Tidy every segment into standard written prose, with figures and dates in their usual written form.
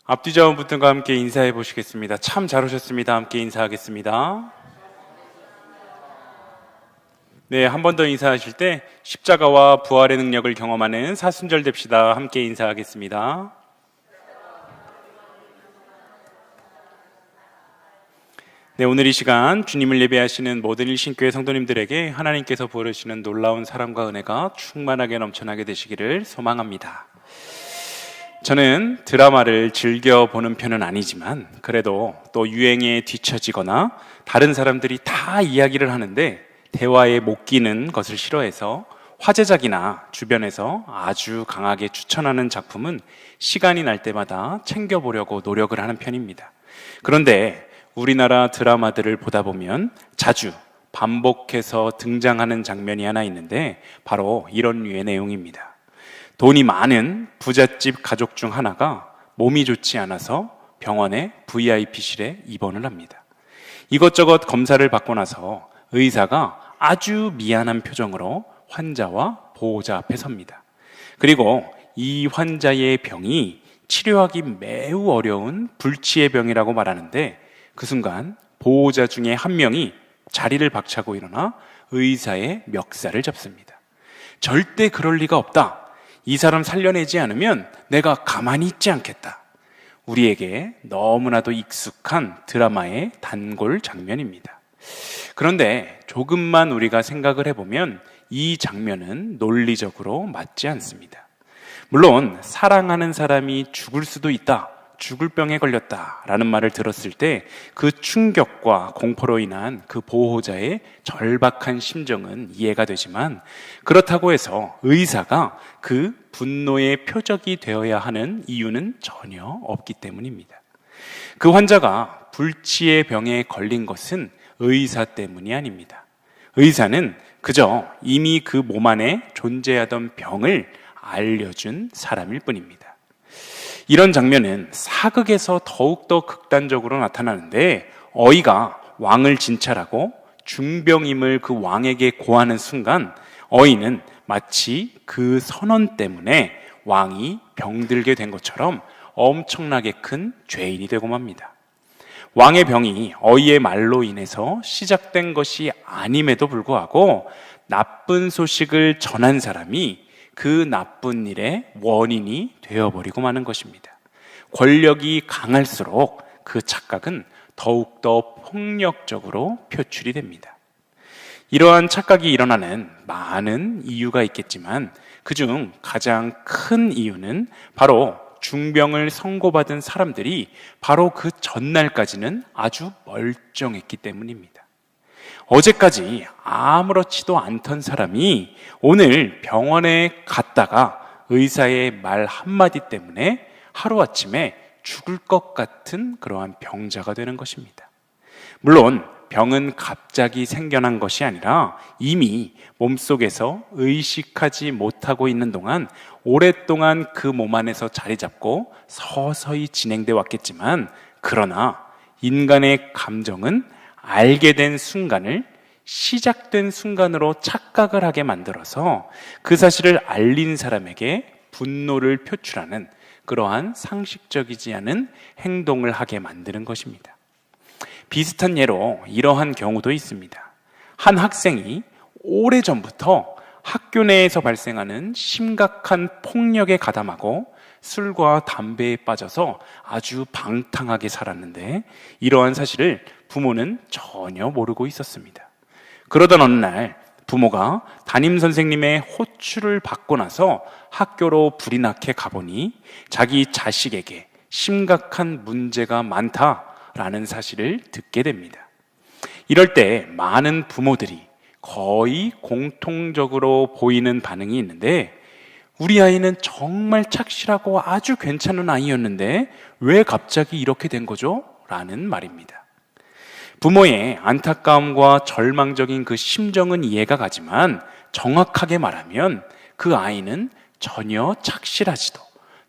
앞뒤 자원분들과 함께 인사해 보시겠습니다. 참 잘 오셨습니다. 함께 인사하겠습니다. 네, 한 번 더 인사하실 때 십자가와 부활의 능력을 경험하는 사순절 됩시다. 함께 인사하겠습니다. 네, 오늘 이 시간 주님을 예배하시는 모든 일신교회 성도님들에게 하나님께서 부어주시는 놀라운 사랑과 은혜가 충만하게 넘쳐나게 되시기를 소망합니다. 저는 드라마를 즐겨보는 편은 아니지만 그래도 또 유행에 뒤처지거나 다른 사람들이 다 이야기를 하는데 대화에 못 끼는 것을 싫어해서 화제작이나 주변에서 아주 강하게 추천하는 작품은 시간이 날 때마다 챙겨보려고 노력을 하는 편입니다. 그런데 우리나라 드라마들을 보다 보면 자주 반복해서 등장하는 장면이 하나 있는데 바로 이런 류의 내용입니다. 돈이 많은 부잣집 가족 중 하나가 몸이 좋지 않아서 병원의 VIP실에 입원을 합니다. 이것저것 검사를 받고 나서 의사가 아주 미안한 표정으로 환자와 보호자 앞에 섭니다. 그리고 이 환자의 병이 치료하기 매우 어려운 불치의 병이라고 말하는데 그 순간 보호자 중에 한 명이 자리를 박차고 일어나 의사의 멱살을 잡습니다. 절대 그럴 리가 없다. 이 사람 살려내지 않으면 내가 가만히 있지 않겠다. 우리에게 너무나도 익숙한 드라마의 단골 장면입니다. 그런데 조금만 우리가 생각을 해보면 이 장면은 논리적으로 맞지 않습니다. 물론 사랑하는 사람이 죽을 수도 있다, 죽을 병에 걸렸다라는 말을 들었을 때 그 충격과 공포로 인한 그 보호자의 절박한 심정은 이해가 되지만 그렇다고 해서 의사가 그 분노의 표적이 되어야 하는 이유는 전혀 없기 때문입니다. 그 환자가 불치의 병에 걸린 것은 의사 때문이 아닙니다. 의사는 그저 이미 그 몸 안에 존재하던 병을 알려준 사람일 뿐입니다. 이런 장면은 사극에서 더욱더 극단적으로 나타나는데 어이가 왕을 진찰하고 중병임을 그 왕에게 고하는 순간 어이는 마치 그 선언 때문에 왕이 병들게 된 것처럼 엄청나게 큰 죄인이 되고 맙니다. 왕의 병이 어이의 말로 인해서 시작된 것이 아님에도 불구하고 나쁜 소식을 전한 사람이 그 나쁜 일의 원인이 되어버리고 마는 것입니다. 권력이 강할수록 그 착각은 더욱더 폭력적으로 표출이 됩니다. 이러한 착각이 일어나는 많은 이유가 있겠지만 그중 가장 큰 이유는 바로 중병을 선고받은 사람들이 바로 그 전날까지는 아주 멀쩡했기 때문입니다. 어제까지 아무렇지도 않던 사람이 오늘 병원에 갔다가 의사의 말 한마디 때문에 하루아침에 죽을 것 같은 그러한 병자가 되는 것입니다. 물론 병은 갑자기 생겨난 것이 아니라 이미 몸속에서 의식하지 못하고 있는 동안 오랫동안 그 몸 안에서 자리 잡고 서서히 진행돼 왔겠지만 그러나 인간의 감정은 알게 된 순간을 시작된 순간으로 착각을 하게 만들어서 그 사실을 알린 사람에게 분노를 표출하는 그러한 상식적이지 않은 행동을 하게 만드는 것입니다. 비슷한 예로 이러한 경우도 있습니다. 한 학생이 오래전부터 학교 내에서 발생하는 심각한 폭력에 가담하고 술과 담배에 빠져서 아주 방탕하게 살았는데 이러한 사실을 부모는 전혀 모르고 있었습니다. 그러던 어느 날 부모가 담임선생님의 호출을 받고 나서 학교로 불이 나게 가보니 자기 자식에게 심각한 문제가 많다라는 사실을 듣게 됩니다. 이럴 때 많은 부모들이 거의 공통적으로 보이는 반응이 있는데 우리 아이는 정말 착실하고 아주 괜찮은 아이였는데 왜 갑자기 이렇게 된 거죠? 라는 말입니다. 부모의 안타까움과 절망적인 그 심정은 이해가 가지만 정확하게 말하면 그 아이는 전혀 착실하지도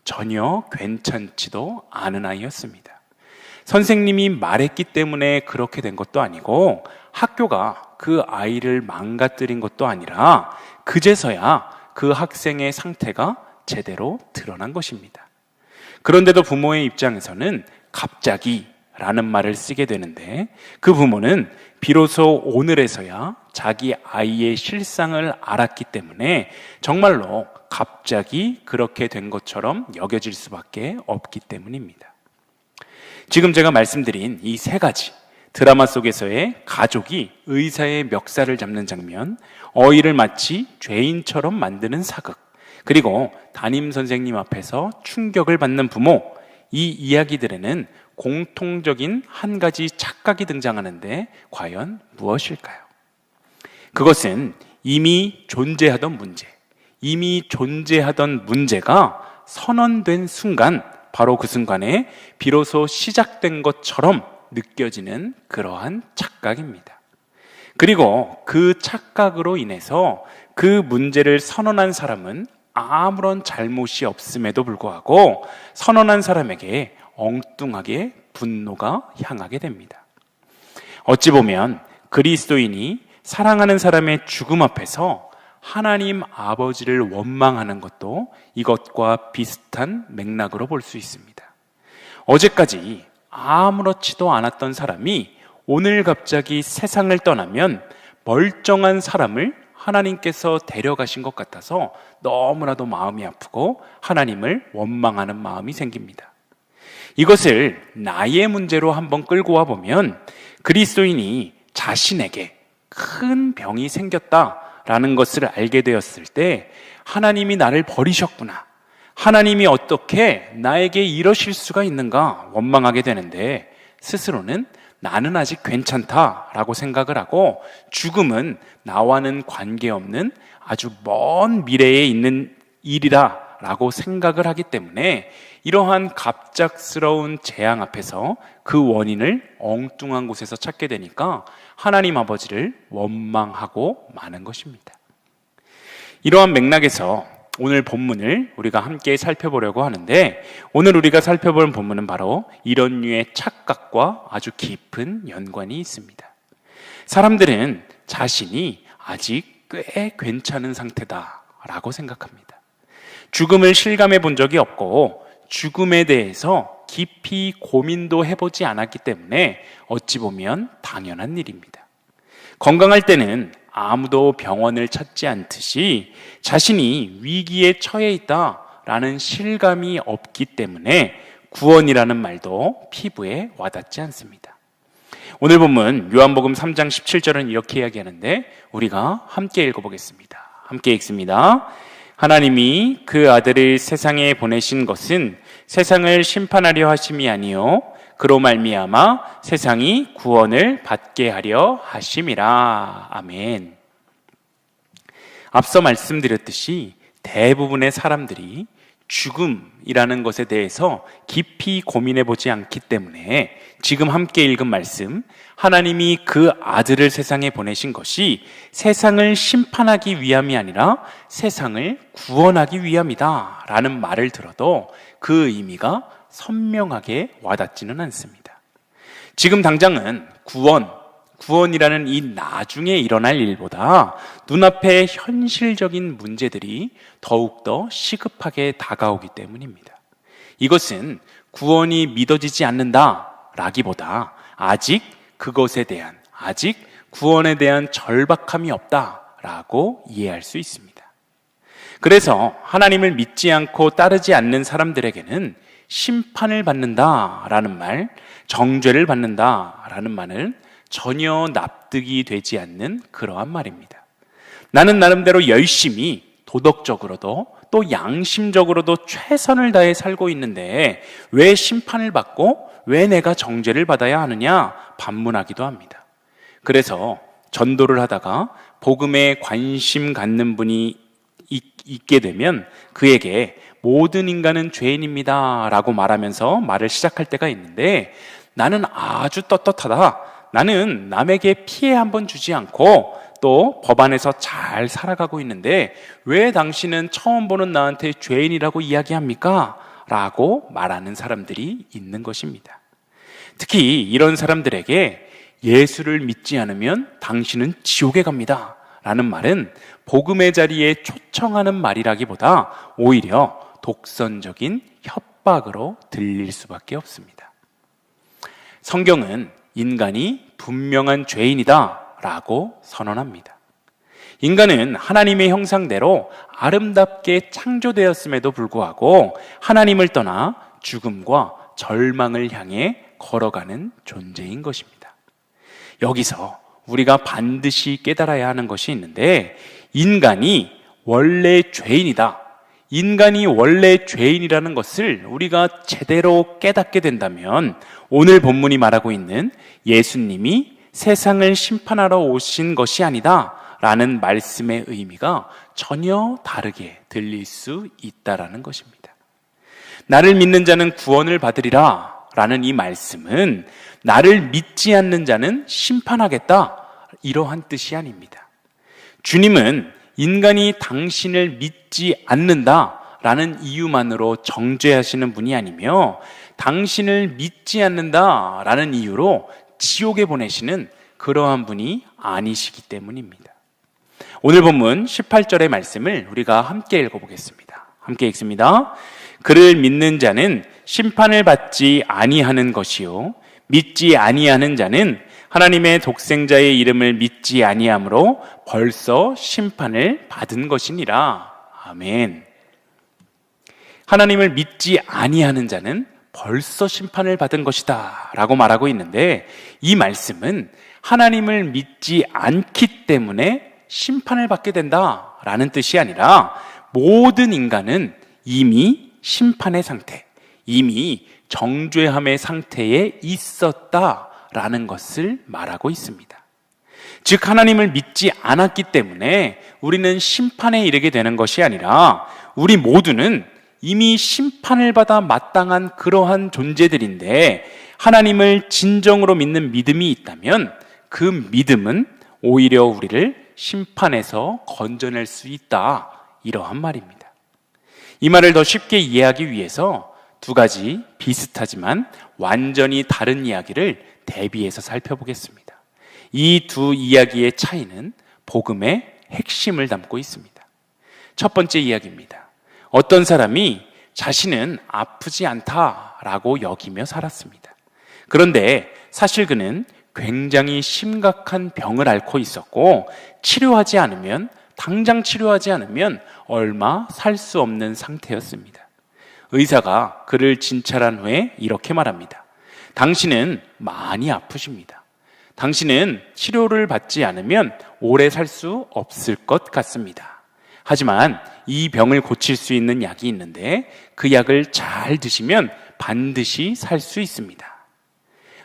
전혀 괜찮지도 않은 아이였습니다. 선생님이 말했기 때문에 그렇게 된 것도 아니고 학교가 그 아이를 망가뜨린 것도 아니라 그제서야 그 학생의 상태가 제대로 드러난 것입니다. 그런데도 부모의 입장에서는 갑자기 라는 말을 쓰게 되는데, 그 부모는 비로소 오늘에서야 자기 아이의 실상을 알았기 때문에 정말로 갑자기 그렇게 된 것처럼 여겨질 수밖에 없기 때문입니다. 지금 제가 말씀드린 이 세 가지 드라마 속에서의 가족이 의사의 멱살을 잡는 장면, 어이를 마치 죄인처럼 만드는 사극, 그리고 담임 선생님 앞에서 충격을 받는 부모, 이 이야기들에는 공통적인 한 가지 착각이 등장하는데 과연 무엇일까요? 그것은 이미 존재하던 문제가 선언된 순간, 바로 그 순간에 비로소 시작된 것처럼 느껴지는 그러한 착각입니다. 그리고 그 착각으로 인해서 그 문제를 선언한 사람은 아무런 잘못이 없음에도 불구하고 선언한 사람에게 엉뚱하게 분노가 향하게 됩니다. 어찌 보면 그리스도인이 사랑하는 사람의 죽음 앞에서 하나님 아버지를 원망하는 것도 이것과 비슷한 맥락으로 볼 수 있습니다. 어제까지 아무렇지도 않았던 사람이 오늘 갑자기 세상을 떠나면 멀쩡한 사람을 하나님께서 데려가신 것 같아서 너무나도 마음이 아프고 하나님을 원망하는 마음이 생깁니다. 이것을 나의 문제로 한번 끌고 와 보면 그리스도인이 자신에게 큰 병이 생겼다라는 것을 알게 되었을 때 하나님이 나를 버리셨구나, 하나님이 어떻게 나에게 이러실 수가 있는가 원망하게 되는데, 스스로는 나는 아직 괜찮다라고 생각을 하고 죽음은 나와는 관계없는 아주 먼 미래에 있는 일이라고 생각을 하기 때문에 이러한 갑작스러운 재앙 앞에서 그 원인을 엉뚱한 곳에서 찾게 되니까 하나님 아버지를 원망하고 마는 것입니다. 이러한 맥락에서 오늘 본문을 우리가 함께 살펴보려고 하는데, 오늘 우리가 살펴볼 본문은 바로 이런 류의 착각과 아주 깊은 연관이 있습니다. 사람들은 자신이 아직 꽤 괜찮은 상태다라고 생각합니다. 죽음을 실감해 본 적이 없고 죽음에 대해서 깊이 고민도 해보지 않았기 때문에 어찌 보면 당연한 일입니다. 건강할 때는 아무도 병원을 찾지 않듯이 자신이 위기에 처해 있다라는 실감이 없기 때문에 구원이라는 말도 피부에 와닿지 않습니다. 오늘 본문 요한복음 3장 17절은 이렇게 이야기하는데 우리가 함께 읽어보겠습니다. 함께 읽습니다. 하나님이 그 아들을 세상에 보내신 것은 세상을 심판하려 하심이 아니요 그로 말미암아 세상이 구원을 받게 하려 하심이라. 아멘. 앞서 말씀드렸듯이 대부분의 사람들이 죽음이라는 것에 대해서 깊이 고민해 보지 않기 때문에 지금 함께 읽은 말씀, 하나님이 그 아들을 세상에 보내신 것이 세상을 심판하기 위함이 아니라 세상을 구원하기 위함이다 라는 말을 들어도 그 의미가 선명하게 와닿지는 않습니다. 지금 당장은 구원이라는 이 나중에 일어날 일보다 눈앞에 현실적인 문제들이 더욱더 시급하게 다가오기 때문입니다. 이것은 구원이 믿어지지 않는다라기보다 아직 구원에 대한 절박함이 없다라고 이해할 수 있습니다. 그래서 하나님을 믿지 않고 따르지 않는 사람들에게는 심판을 받는다라는 말, 정죄를 받는다라는 말은 전혀 납득이 되지 않는 그러한 말입니다. 나는 나름대로 열심히 도덕적으로도 또 양심적으로도 최선을 다해 살고 있는데 왜 심판을 받고 왜 내가 정죄를 받아야 하느냐 반문하기도 합니다. 그래서 전도를 하다가 복음에 관심 갖는 분이 있게 되면 그에게 모든 인간은 죄인입니다 라고 말하면서 말을 시작할 때가 있는데, 나는 아주 떳떳하다, 나는 남에게 피해 한번 주지 않고 또 법안에서 잘 살아가고 있는데 왜 당신은 처음 보는 나한테 죄인이라고 이야기합니까? 라고 말하는 사람들이 있는 것입니다. 특히 이런 사람들에게 예수를 믿지 않으면 당신은 지옥에 갑니다 라는 말은 복음의 자리에 초청하는 말이라기보다 오히려 독선적인 협박으로 들릴 수밖에 없습니다. 성경은 인간이 분명한 죄인이다 라고 선언합니다. 인간은 하나님의 형상대로 아름답게 창조되었음에도 불구하고 하나님을 떠나 죽음과 절망을 향해 걸어가는 존재인 것입니다. 여기서 우리가 반드시 깨달아야 하는 것이 있는데, 인간이 원래 죄인이다, 인간이 원래 죄인이라는 것을 우리가 제대로 깨닫게 된다면 오늘 본문이 말하고 있는 예수님이 세상을 심판하러 오신 것이 아니다 라는 말씀의 의미가 전혀 다르게 들릴 수 있다라는 것입니다. 나를 믿는 자는 구원을 받으리라 라는 이 말씀은 나를 믿지 않는 자는 심판하겠다, 이러한 뜻이 아닙니다. 주님은 인간이 당신을 믿지 않는다 라는 이유만으로 정죄하시는 분이 아니며, 당신을 믿지 않는다 라는 이유로 지옥에 보내시는 그러한 분이 아니시기 때문입니다. 오늘 본문 18절의 말씀을 우리가 함께 읽어보겠습니다. 함께 읽습니다. 그를 믿는 자는 심판을 받지 아니하는 것이요 믿지 아니하는 자는 하나님의 독생자의 이름을 믿지 아니함으로 벌써 심판을 받은 것이니라. 아멘. 하나님을 믿지 아니하는 자는 벌써 심판을 받은 것이다 라고 말하고 있는데, 이 말씀은 하나님을 믿지 않기 때문에 심판을 받게 된다 라는 뜻이 아니라, 모든 인간은 이미 심판의 상태, 이미 정죄함의 상태에 있었다라는 것을 말하고 있습니다. 즉, 하나님을 믿지 않았기 때문에 우리는 심판에 이르게 되는 것이 아니라, 우리 모두는 이미 심판을 받아 마땅한 그러한 존재들인데, 하나님을 진정으로 믿는 믿음이 있다면 그 믿음은 오히려 우리를 심판에서 건져낼 수 있다, 이러한 말입니다. 이 말을 더 쉽게 이해하기 위해서 두 가지 비슷하지만 완전히 다른 이야기를 대비해서 살펴보겠습니다. 이 두 이야기의 차이는 복음의 핵심을 담고 있습니다. 첫 번째 이야기입니다. 어떤 사람이 자신은 아프지 않다라고 여기며 살았습니다. 그런데 사실 그는 굉장히 심각한 병을 앓고 있었고, 당장 치료하지 않으면 얼마 살 수 없는 상태였습니다. 의사가 그를 진찰한 후에 이렇게 말합니다. 당신은 많이 아프십니다. 당신은 치료를 받지 않으면 오래 살 수 없을 것 같습니다. 하지만 이 병을 고칠 수 있는 약이 있는데 그 약을 잘 드시면 반드시 살 수 있습니다.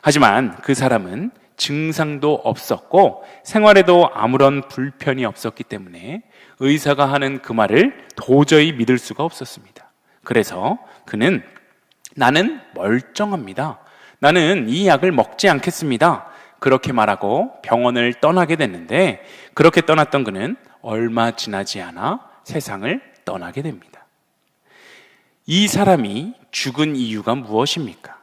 하지만 그 사람은 증상도 없었고 생활에도 아무런 불편이 없었기 때문에 의사가 하는 그 말을 도저히 믿을 수가 없었습니다. 그래서 그는 나는 멀쩡합니다. 나는 이 약을 먹지 않겠습니다. 그렇게 말하고 병원을 떠나게 됐는데, 그렇게 떠났던 그는 얼마 지나지 않아 세상을 떠나게 됩니다. 이 사람이 죽은 이유가 무엇입니까?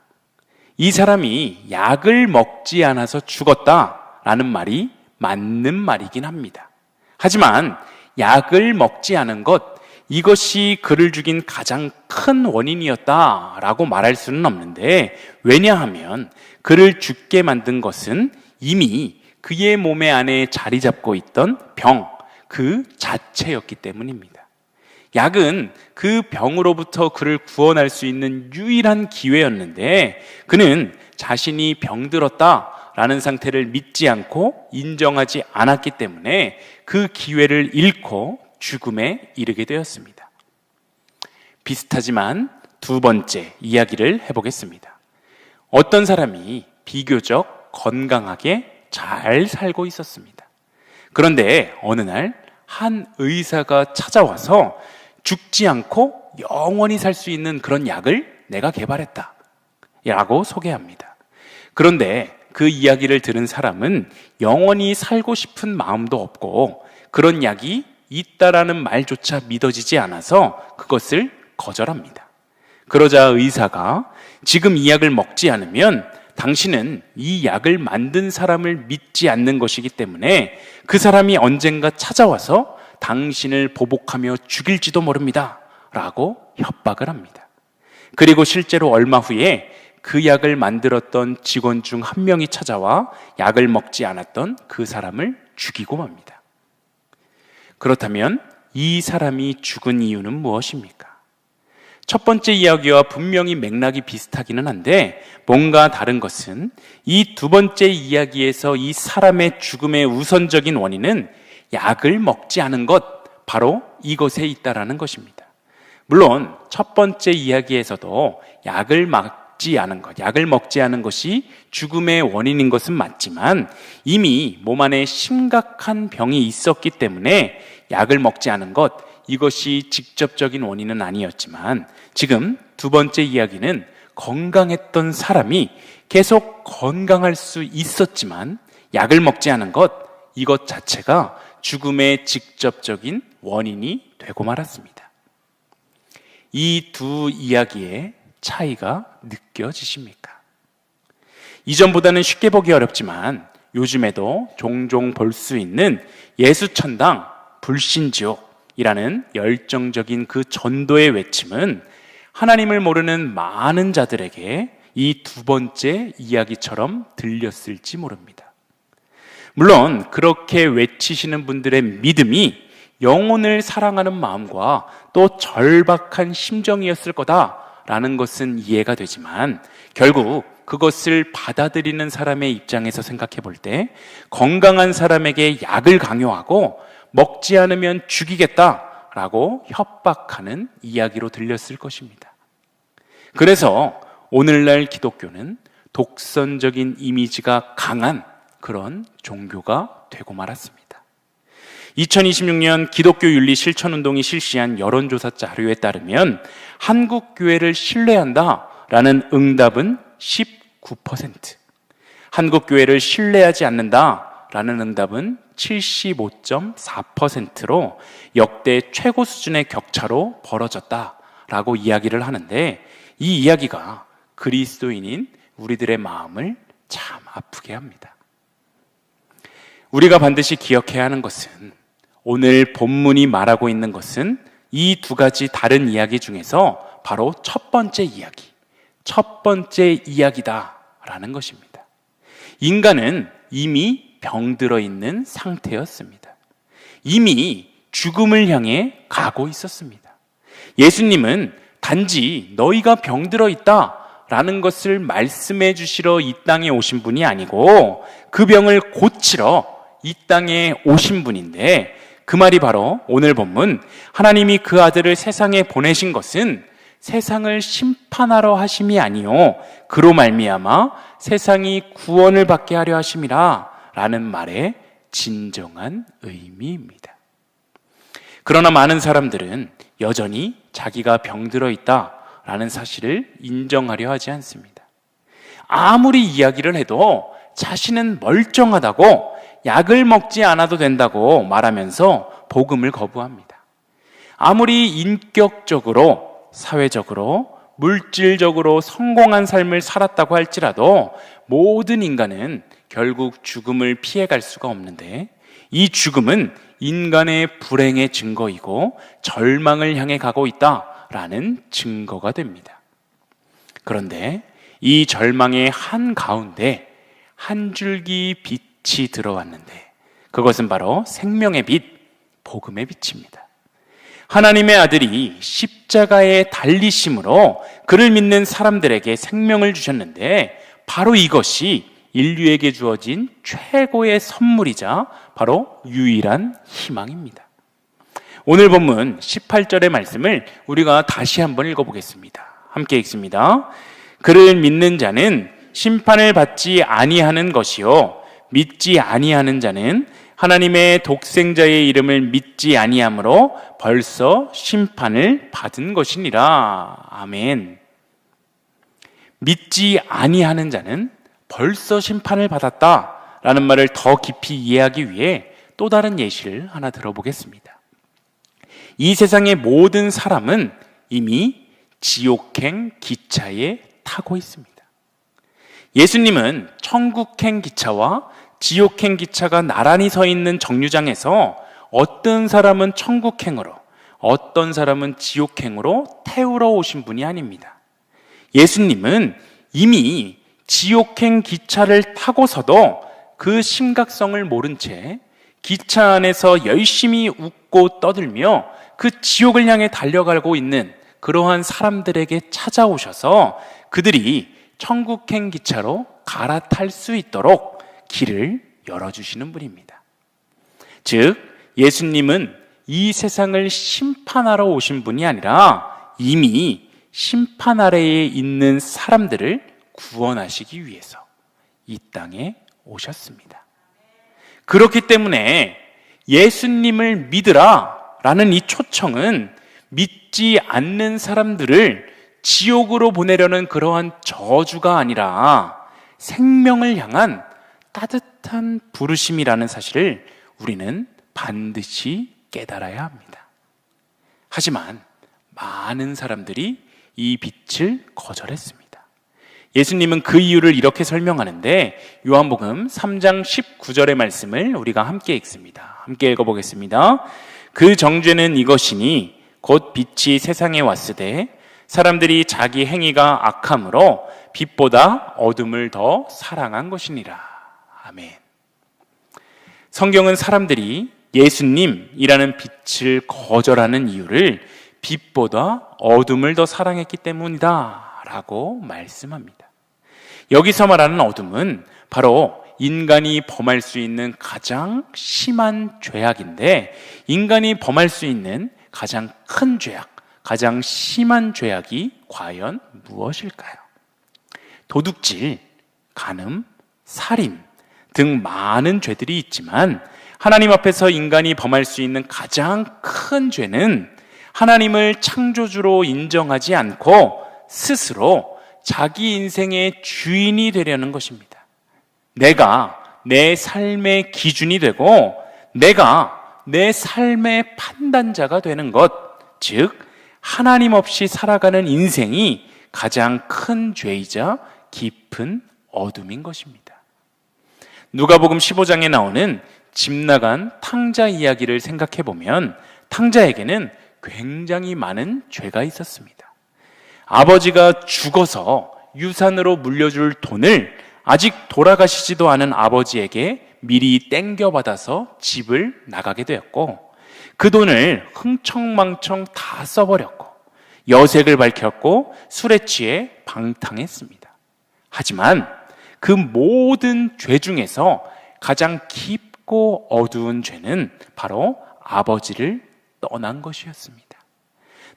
이 사람이 약을 먹지 않아서 죽었다라는 말이 맞는 말이긴 합니다. 하지만 약을 먹지 않은 것, 이것이 그를 죽인 가장 큰 원인이었다라고 말할 수는 없는데, 왜냐하면 그를 죽게 만든 것은 이미 그의 몸에 안에 자리 잡고 있던 병, 그 자체였기 때문입니다. 약은 그 병으로부터 그를 구원할 수 있는 유일한 기회였는데, 그는 자신이 병들었다라는 상태를 믿지 않고 인정하지 않았기 때문에 그 기회를 잃고 죽음에 이르게 되었습니다. 비슷하지만 두 번째 이야기를 해보겠습니다. 어떤 사람이 비교적 건강하게 잘 살고 있었습니다. 그런데 어느 날 한 의사가 찾아와서 죽지 않고 영원히 살 수 있는 그런 약을 내가 개발했다 라고 소개합니다. 그런데 그 이야기를 들은 사람은 영원히 살고 싶은 마음도 없고 그런 약이 있다라는 말조차 믿어지지 않아서 그것을 거절합니다. 그러자 의사가 지금 이 약을 먹지 않으면 당신은 이 약을 만든 사람을 믿지 않는 것이기 때문에 그 사람이 언젠가 찾아와서 당신을 보복하며 죽일지도 모릅니다 라고 협박을 합니다. 그리고 실제로 얼마 후에 그 약을 만들었던 직원 중 한 명이 찾아와 약을 먹지 않았던 그 사람을 죽이고 맙니다. 그렇다면 이 사람이 죽은 이유는 무엇입니까? 첫 번째 이야기와 분명히 맥락이 비슷하기는 한데 뭔가 다른 것은 이 두 번째 이야기에서 이 사람의 죽음의 우선적인 원인은 약을 먹지 않은 것, 바로 이것에 있다라는 것입니다. 물론 첫 번째 이야기에서도 약을 먹지 않은 것이 죽음의 원인인 것은 맞지만 이미 몸 안에 심각한 병이 있었기 때문에 약을 먹지 않은 것, 이것이 직접적인 원인은 아니었지만 지금 두 번째 이야기는 건강했던 사람이 계속 건강할 수 있었지만 약을 먹지 않은 것, 이것 자체가 죽음의 직접적인 원인이 되고 말았습니다. 이 두 이야기의 차이가 느껴지십니까? 이전보다는 쉽게 보기 어렵지만 요즘에도 종종 볼 수 있는 예수천당, 불신지옥이라는 열정적인 그 전도의 외침은 하나님을 모르는 많은 자들에게 이 두 번째 이야기처럼 들렸을지 모릅니다. 물론 그렇게 외치시는 분들의 믿음이 영혼을 사랑하는 마음과 또 절박한 심정이었을 거다라는 것은 이해가 되지만 결국 그것을 받아들이는 사람의 입장에서 생각해 볼 때 건강한 사람에게 약을 강요하고 먹지 않으면 죽이겠다라고 협박하는 이야기로 들렸을 것입니다. 그래서 오늘날 기독교는 독선적인 이미지가 강한 그런 종교가 되고 말았습니다. 2026년 기독교 윤리 실천운동이 실시한 여론조사 자료에 따르면 한국교회를 신뢰한다라는 응답은 19%, 한국교회를 신뢰하지 않는다라는 응답은 75.4%로 역대 최고 수준의 격차로 벌어졌다라고 이야기를 하는데 이 이야기가 그리스도인인 우리들의 마음을 참 아프게 합니다. 우리가 반드시 기억해야 하는 것은 오늘 본문이 말하고 있는 것은 이 두 가지 다른 이야기 중에서 바로 첫 번째 이야기다라는 것입니다. 인간은 이미 병들어 있는 상태였습니다. 이미 죽음을 향해 가고 있었습니다. 예수님은 단지 너희가 병들어 있다라는 것을 말씀해 주시러 이 땅에 오신 분이 아니고 그 병을 고치러 이 땅에 오신 분인데 그 말이 바로 오늘 본문 하나님이 그 아들을 세상에 보내신 것은 세상을 심판하러 하심이 아니요 그로 말미암아 세상이 구원을 받게 하려 하심이라 라는 말의 진정한 의미입니다. 그러나 많은 사람들은 여전히 자기가 병들어 있다라는 사실을 인정하려 하지 않습니다. 아무리 이야기를 해도 자신은 멀쩡하다고 약을 먹지 않아도 된다고 말하면서 복음을 거부합니다. 아무리 인격적으로, 사회적으로, 물질적으로 성공한 삶을 살았다고 할지라도 모든 인간은 결국 죽음을 피해갈 수가 없는데 이 죽음은 인간의 불행의 증거이고 절망을 향해 가고 있다라는 증거가 됩니다. 그런데 이 절망의 한가운데 한 줄기 빛이 들어왔는데 그것은 바로 생명의 빛, 복음의 빛입니다. 하나님의 아들이 십자가에 달리심으로 그를 믿는 사람들에게 생명을 주셨는데 바로 이것이 인류에게 주어진 최고의 선물이자 바로 유일한 희망입니다. 오늘 본문 18절의 말씀을 우리가 다시 한번 읽어보겠습니다. 함께 읽습니다. 그를 믿는 자는 심판을 받지 아니하는 것이요 믿지 아니하는 자는 하나님의 독생자의 이름을 믿지 아니함으로 벌써 심판을 받은 것이니라. 아멘. 믿지 아니하는 자는 벌써 심판을 받았다라는 말을 더 깊이 이해하기 위해 또 다른 예시를 하나 들어보겠습니다. 이 세상의 모든 사람은 이미 지옥행 기차에 타고 있습니다. 예수님은 천국행 기차와 지옥행 기차가 나란히 서 있는 정류장에서 어떤 사람은 천국행으로, 어떤 사람은 지옥행으로 태우러 오신 분이 아닙니다. 예수님은 이미 지옥행 기차를 타고서도 그 심각성을 모른 채 기차 안에서 열심히 웃고 떠들며 그 지옥을 향해 달려가고 있는 그러한 사람들에게 찾아오셔서 그들이 천국행 기차로 갈아탈 수 있도록 길을 열어주시는 분입니다. 즉, 예수님은 이 세상을 심판하러 오신 분이 아니라 이미 심판 아래에 있는 사람들을 구원하시기 위해서 이 땅에 오셨습니다. 그렇기 때문에 예수님을 믿으라 라는 이 초청은 믿지 않는 사람들을 지옥으로 보내려는 그러한 저주가 아니라 생명을 향한 따뜻한 부르심이라는 사실을 우리는 반드시 깨달아야 합니다. 하지만 많은 사람들이 이 빛을 거절했습니다. 예수님은 그 이유를 이렇게 설명하는데 요한복음 3장 19절의 말씀을 우리가 함께 읽습니다. 함께 읽어보겠습니다. 그 정죄는 이것이니 곧 빛이 세상에 왔으되 사람들이 자기 행위가 악함으로 빛보다 어둠을 더 사랑한 것이니라. 아멘. 성경은 사람들이 예수님이라는 빛을 거절하는 이유를 빛보다 어둠을 더 사랑했기 때문이다 라고 말씀합니다. 여기서 말하는 어둠은 바로 인간이 범할 수 있는 가장 심한 죄악인데, 인간이 범할 수 있는 가장 큰 죄악, 가장 심한 죄악이 과연 무엇일까요? 도둑질, 간음, 살인 등 많은 죄들이 있지만 하나님 앞에서 인간이 범할 수 있는 가장 큰 죄는 하나님을 창조주로 인정하지 않고 스스로 자기 인생의 주인이 되려는 것입니다. 내가 내 삶의 기준이 되고 내가 내 삶의 판단자가 되는 것, 즉 하나님 없이 살아가는 인생이 가장 큰 죄이자 깊은 어둠인 것입니다. 누가복음 15장에 나오는 집 나간 탕자 이야기를 생각해 보면 탕자에게는 굉장히 많은 죄가 있었습니다. 아버지가 죽어서 유산으로 물려줄 돈을 아직 돌아가시지도 않은 아버지에게 미리 땡겨받아서 집을 나가게 되었고, 그 돈을 흥청망청 다 써버렸고 여색을 밝혔고 술에 취해 방탕했습니다. 하지만 그 모든 죄 중에서 가장 깊고 어두운 죄는 바로 아버지를 떠난 것이었습니다.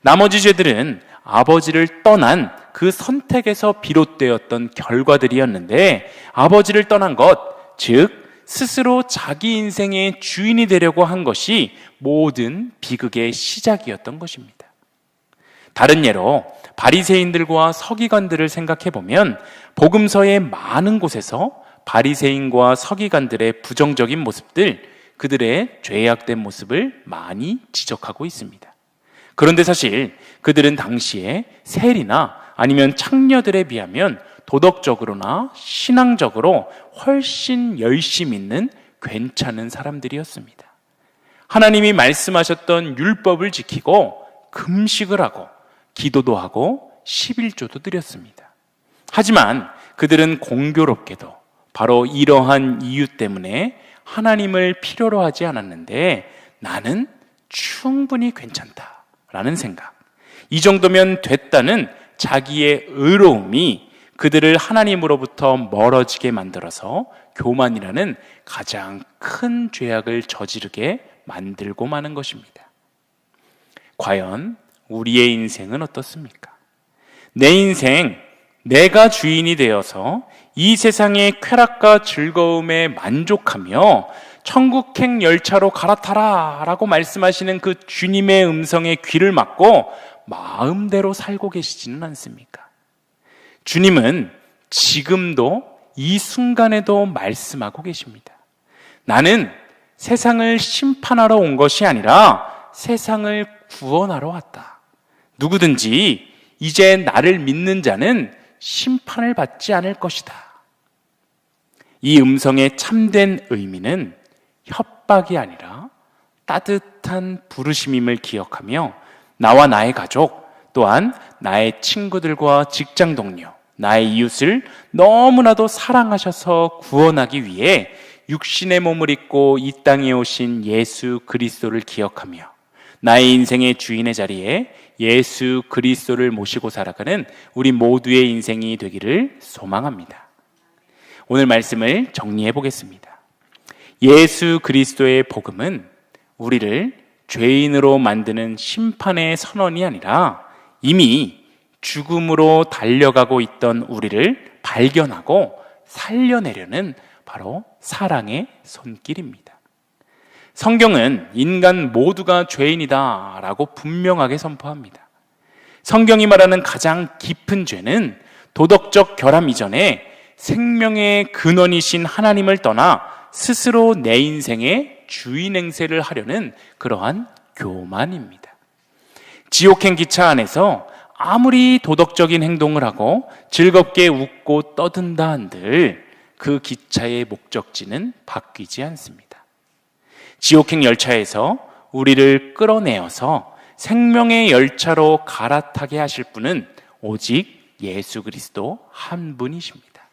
나머지 죄들은 아버지를 떠난 그 선택에서 비롯되었던 결과들이었는데, 아버지를 떠난 것, 즉 스스로 자기 인생의 주인이 되려고 한 것이 모든 비극의 시작이었던 것입니다. 다른 예로 바리새인들과 서기관들을 생각해 보면 복음서의 많은 곳에서 바리새인과 서기관들의 부정적인 모습들, 그들의 죄악된 모습을 많이 지적하고 있습니다. 그런데 사실 그들은 당시에 세리나 아니면 창녀들에 비하면 도덕적으로나 신앙적으로 훨씬 열심 있는 괜찮은 사람들이었습니다. 하나님이 말씀하셨던 율법을 지키고 금식을 하고 기도도 하고 11조도 드렸습니다. 하지만 그들은 공교롭게도 바로 이러한 이유 때문에 하나님을 필요로 하지 않았는데, 나는 충분히 괜찮다라는 생각, 이 정도면 됐다는 자기의 의로움이 그들을 하나님으로부터 멀어지게 만들어서 교만이라는 가장 큰 죄악을 저지르게 만들고 마는 것입니다. 과연 우리의 인생은 어떻습니까? 내 인생, 내가 주인이 되어서 이 세상의 쾌락과 즐거움에 만족하며 천국행 열차로 갈아타라 라고 말씀하시는 그 주님의 음성에 귀를 막고 마음대로 살고 계시지는 않습니까? 주님은 지금도 이 순간에도 말씀하고 계십니다. 나는 세상을 심판하러 온 것이 아니라 세상을 구원하러 왔다. 누구든지 이제 나를 믿는 자는 심판을 받지 않을 것이다. 이 음성의 참된 의미는 협박이 아니라 따뜻한 부르심임을 기억하며 나와 나의 가족, 또한 나의 친구들과 직장 동료, 나의 이웃을 너무나도 사랑하셔서 구원하기 위해 육신의 몸을 입고 이 땅에 오신 예수 그리스도를 기억하며 나의 인생의 주인의 자리에 예수 그리스도를 모시고 살아가는 우리 모두의 인생이 되기를 소망합니다. 오늘 말씀을 정리해 보겠습니다. 예수 그리스도의 복음은 우리를 죄인으로 만드는 심판의 선언이 아니라 이미 죽음으로 달려가고 있던 우리를 발견하고 살려내려는 바로 사랑의 손길입니다. 성경은 인간 모두가 죄인이다 라고 분명하게 선포합니다. 성경이 말하는 가장 깊은 죄는 도덕적 결함 이전에 생명의 근원이신 하나님을 떠나 스스로 내 인생의 주인 행세를 하려는 그러한 교만입니다. 지옥행 기차 안에서 아무리 도덕적인 행동을 하고 즐겁게 웃고 떠든다 한들 그 기차의 목적지는 바뀌지 않습니다. 지옥행 열차에서 우리를 끌어내어서 생명의 열차로 갈아타게 하실 분은 오직 예수 그리스도 한 분이십니다.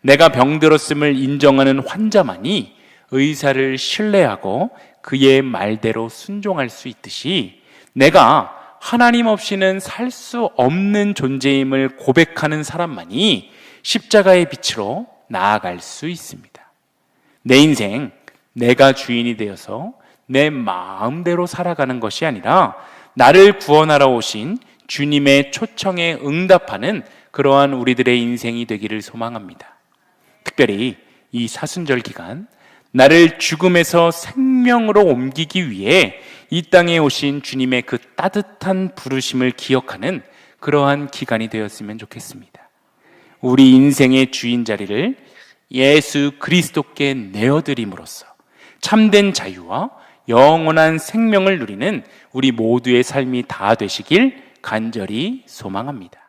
내가 병들었음을 인정하는 환자만이 의사를 신뢰하고 그의 말대로 순종할 수 있듯이 내가 하나님 없이는 살 수 없는 존재임을 고백하는 사람만이 십자가의 빛으로 나아갈 수 있습니다. 내 인생, 내가 주인이 되어서 내 마음대로 살아가는 것이 아니라 나를 구원하러 오신 주님의 초청에 응답하는 그러한 우리들의 인생이 되기를 소망합니다. 특별히 이 사순절 기간, 나를 죽음에서 생명으로 옮기기 위해 이 땅에 오신 주님의 그 따뜻한 부르심을 기억하는 그러한 기간이 되었으면 좋겠습니다. 우리 인생의 주인 자리를 예수 그리스도께 내어드림으로써 참된 자유와 영원한 생명을 누리는 우리 모두의 삶이 다 되시길 간절히 소망합니다.